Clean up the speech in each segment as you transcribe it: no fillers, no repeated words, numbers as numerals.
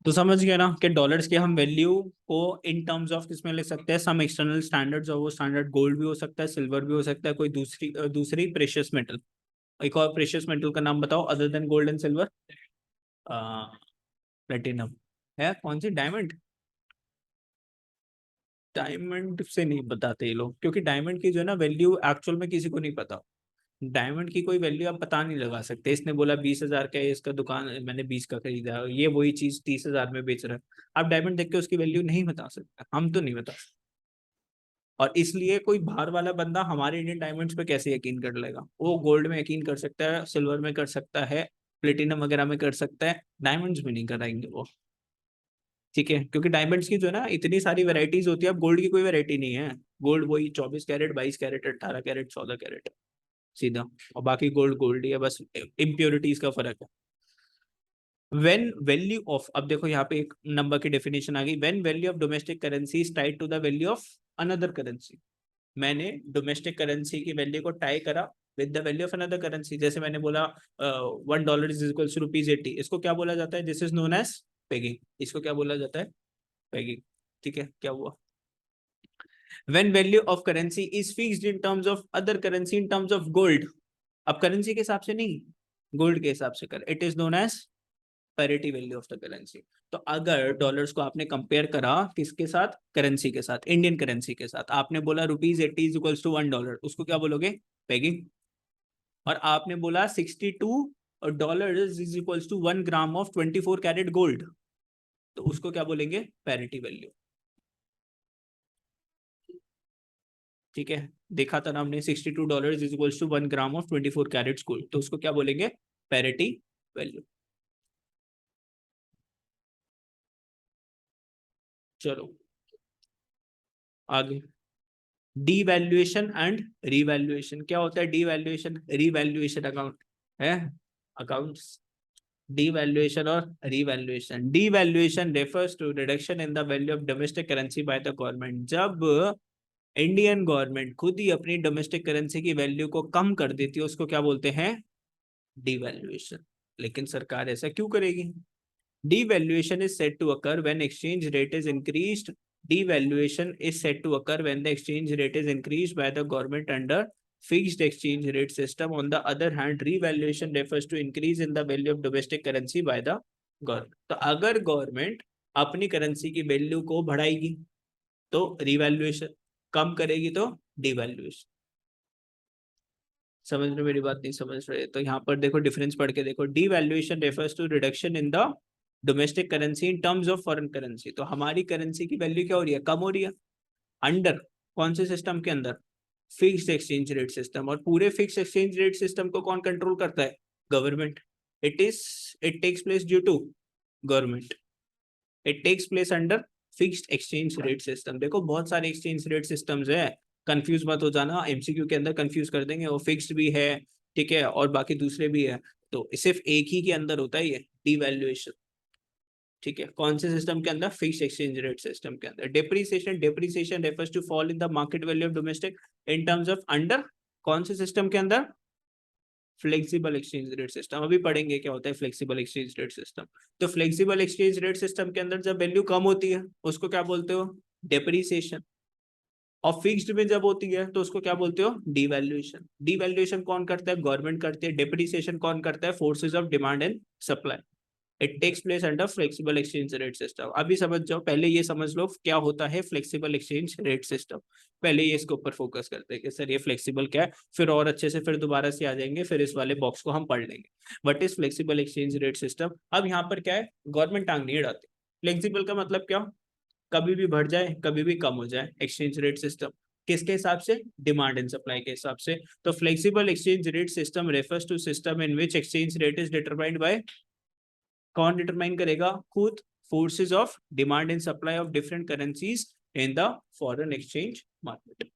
तो समझ गए ना कि डॉलर्स की हम वैल्यू को इन टर्म्स ऑफ किसमें ले सकते हैं, सम एक्सटर्नल स्टैंडर्ड्स, और वो स्टैंडर्ड गोल्ड भी हो सकता है, सिल्वर भी हो सकता है, कोई दूसरी प्रेशियस मेटल। एक और प्रेशियस मेटल का नाम बताओ other than gold and silver. Platinum है। कौन सी? डायमंड। डायमंड से नहीं बताते ये लोग, क्योंकि डायमंड की जो है ना वैल्यू एक्चुअल में किसी को नहीं पता। डायमंड की कोई वैल्यू आप पता नहीं लगा सकते। इसने बोला 20,000 का है इसका दुकान, मैंने 20 का खरीदा, ये वही चीज 30,000 में बेच रहा है। आप डायमंड देख के उसकी वैल्यू नहीं बता सकते, हम तो नहीं बता सकते। और इसलिए कोई बाहर वाला बंदा हमारे इंडियन डायमंड्स पे कैसे यकीन कर लेगा? वो गोल्ड में यकीन कर सकता है, सिल्वर में कर सकता है, प्लेटिनम वगैरह में कर सकता है, डायमंड्स में नहीं कराएंगे वो। ठीक है, क्योंकि डायमंड्स की जो है ना इतनी सारी वैरायटीज होती है, अब गोल्ड की कोई वैरायटी नहीं है। गोल्ड वही 24 कैरेट, 22 कैरेट, 18 कैरेट, 14 कैरेट, सीधा। और बाकी गोल्ड गोल्ड ही है, बस इम्प्योरिटीज का फर्क है। व्हेन वैल्यू ऑफ, अब देखो यहाँ पे एक नंबर की डेफिनेशन आ गई, when value of domestic currency is tied to the value of another currency. मैंने डोमेस्टिक करेंसी की वैल्यू को टाई करा with the value of another currency. जैसे मैंने बोला $1 इज इक्वल टू ₹80, इसको क्या बोला जाता है? This is known as pegging. इसको क्या बोला जाता है? पेगिंग। ठीक है, क्या हुआ? When value of currency is fixed in terms of other currency in terms of gold, अब करेंसी के हिसाब से नहीं, गोल्ड के हिसाब से कर, it is known as parity value of the currency. तो अगर डॉलर्स को आपने कंपेयर करा किसके साथ? करेंसी के साथ, इंडियन करेंसी के साथ। आपने बोला ₹80 इज इक्वल्स टू $1, उसको क्या बोलोगे? पेगिंग। और आपने बोला $62 is equals to 1 gram of 24 carat gold, तो उसको क्या बोलेंगे? Parity value. ठीक है, देखा था ना हमने, $62 is equals to 1 gram of 24 carat gold, तो उसको क्या बोलेंगे? Parity value. चलो आगे, डीवैल्यूएशन एंड रीवैल्यूएशन। क्या होता है डीवैल्यूएशन रीवैल्यूएशन? अकाउंट है, अकाउंट्स। डीवैल्यूएशन और revaluation. Devaluation refers to reduction in the value of domestic currency by the government. जब इंडियन गवर्नमेंट खुद ही अपनी डोमेस्टिक करेंसी की वैल्यू को कम कर देती है, उसको क्या बोलते हैं? डीवैल्यूएशन। लेकिन सरकार ऐसा क्यों करेगी? Devaluation is said to occur when exchange rate is increased. Devaluation is said to occur when the exchange rate is increased by the government under fixed exchange rate system. On the other hand, revaluation refers to increase in the value of domestic currency by the government. तो अगर government अपनी currency की value को बढ़ाएगी तो revaluation, कम करेगी तो devaluation. समझ रहे मेरी बात? नहीं समझ रहे तो यहाँ पर देखो डिफरेंस पढ़ के देखो। Devaluation refers to reduction in the domestic currency in terms of foreign currency. तो हमारी करेंसी की वैल्यू क्या हो रही है? कम हो रही है। अंडर कौन से सिस्टम के अंदर? Fixed exchange rate system. और पूरे फिक्स एक्सचेंज रेट सिस्टम को कौन कंट्रोल करता है? Government. It takes place due to government. It takes place under fixed exchange rate system. देखो बहुत सारे एक्सचेंज रेट सिस्टम्स है, कंफ्यूज मत हो जाना, एमसीक्यू के अंदर कंफ्यूज कर देंगे। वो फिक्स्ड भी है, ठीक है, और बाकी दूसरे भी है, तो सिर्फ एक ही के अंदर होता है ये डिवैल्यूएशन। ठीक है, कौन से सिस्टम के अंदर? फिक्स्ड एक्सचेंज रेट सिस्टम के अंदर। Depreciation, depreciation refers to fall in the market value of domestic in terms of under कौन से सिस्टम के अंदर? Flexible exchange rate system. अभी पढ़ेंगे क्या होता है फ्लेक्सिबल एक्सचेंज रेट सिस्टम। तो फ्लेक्सिबल एक्सचेंज रेट सिस्टम के अंदर जब वैल्यू कम होती है उसको क्या बोलते हो? डेप्रिसिएशन। और फिक्स्ड में जब होती है तो उसको क्या बोलते हो? डिवैल्यूएशन। डिवैल्यूएशन कौन करता है? गवर्नमेंट करती है। डेप्रिसिएशन कौन करता है? Forces of demand and supply. It takes place under flexible exchange rate system. अभी समझ जाओ, पहले ये समझ लो क्या होता है फ्लेक्सिबल एक्सचेंज रेट सिस्टम। पहले ये इसके ऊपर फोकस करते हैं कि सर ये फ्लेक्सिबल क्या है, फिर और अच्छे से फिर दोबारा से आ जाएंगे, फिर इस वाले बॉक्स को हम पढ़ लेंगे। What is flexible exchange rate system? अब यहाँ पर क्या है, गवर्नमेंट टांग नहीं अड़ाती। फ्लेक्सिबल का मतलब क्या? कभी भी बढ़ जाए कभी भी कम हो जाए एक्सचेंज रेट सिस्टम। किसके हिसाब से? डिमांड एंड सप्लाई के हिसाब से। तो flexible exchange rate system refers to system in which exchange rate is determined by, कौन डिटरमाइन करेगा? खुद। Forces of demand and supply of different currencies in the foreign exchange market.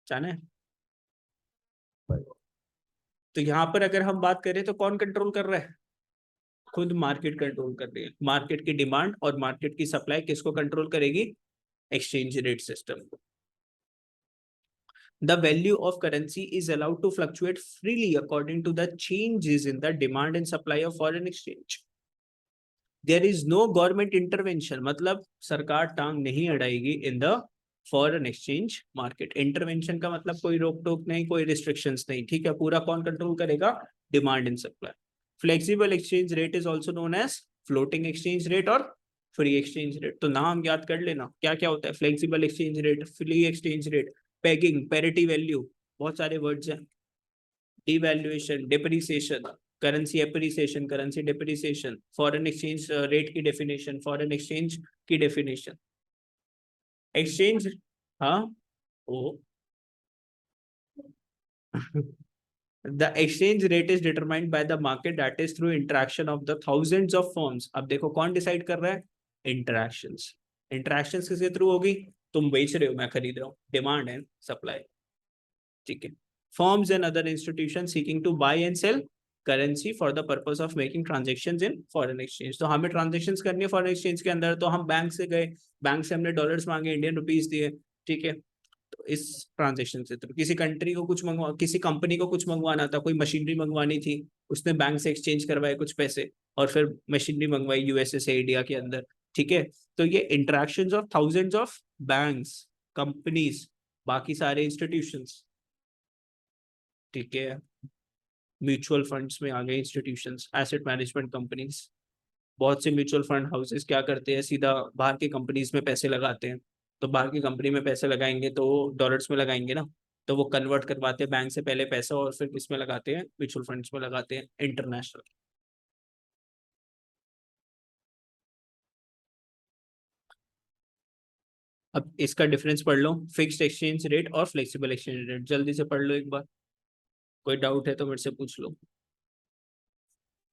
जाना है? तो यहां पर अगर हम बात करें तो कौन कंट्रोल कर रहा है? खुद मार्केट कंट्रोल कर रही है। मार्केट की डिमांड और मार्केट की सप्लाई किसको कंट्रोल करेगी? Exchange rate system. The value of currency is allowed to fluctuate freely according to the changes in the demand and supply of foreign exchange. There is no government intervention, मतलब सरकार टांग नहीं अड़ाएगी in the foreign exchange market. Intervention का मतलब कोई रोक टोक नहीं, कोई रिस्ट्रिक्शंस नहीं, ठीक है, पूरा कौन कंट्रोल करेगा, demand and supply. Flexible exchange rate is also known as floating exchange rate और फ्री एक्सचेंज रेट। तो नाम याद कर लेना क्या क्या होता है, flexible exchange rate, free exchange rate, pegging, parity value, बहुत सारे वर्ड्स हैं। Devaluation, depreciation, currency appreciation, currency depreciation, foreign exchange rate की डेफिनेशन, फॉरेन एक्सचेंज की डेफिनेशन, एक्सचेंज, हाँ ओ The exchange rate is determined by the market, that is through interaction of the thousands of firms। अब देखो कौन decide कर रहा है, इंटरैक्शंस। इंटरैक्शंस किसके थ्रू होगी, तुम बेच रहे हो मैं खरीद रहा हूँ, डिमांड एंड सप्लाई, ठीक है। Firms and other institution seeking to buy and sell currency for the purpose of making transactions in foreign exchange. तो हमें ट्रांजेक्शंस करनी है फॉरेन एक्सचेंज के अंदर, तो हम बैंक से गए, बैंक से हमने डॉलर्स मांगे, इंडियन रुपीज दिए, ठीक है। तो इस ट्रांजेक्शन से तो किसी कंट्री को कुछ मंगवा, किसी कंपनी को कुछ मंगवाना था, कोई मशीनरी मंगवानी थी, उसने बैंक से एक्सचेंज करवाए कुछ पैसे और फिर मशीनरी मंगवाई यूएसए से इंडिया के अंदर, ठीक है। तो ये interactions of thousands of banks, companies, बाकी सारे इंस्टीट्यूशंस, ठीक है। म्यूचुअल फंड्स में आ गए इंस्टीट्यूशंस, एसेट मैनेजमेंट कंपनीज, बहुत से म्यूचुअल फंड हाउसेस क्या करते हैं, सीधा बाहर की कंपनीज में पैसे लगाते हैं। तो बाहर की कंपनी में पैसे लगाएंगे तो डॉलर्स में लगाएंगे ना, तो वो कन्वर्ट करवाते हैं बैंक से पहले पैसा और फिर किसमें लगाते हैं, म्यूचुअल फंड्स में लगाते हैं इंटरनेशनल। अब इसका डिफरेंस पढ़ लो, फिक्स्ड एक्सचेंज रेट और फ्लेक्सिबल एक्सचेंज रेट, जल्दी से पढ़ लो एक बार, कोई डाउट है तो मेरे से पूछ लो।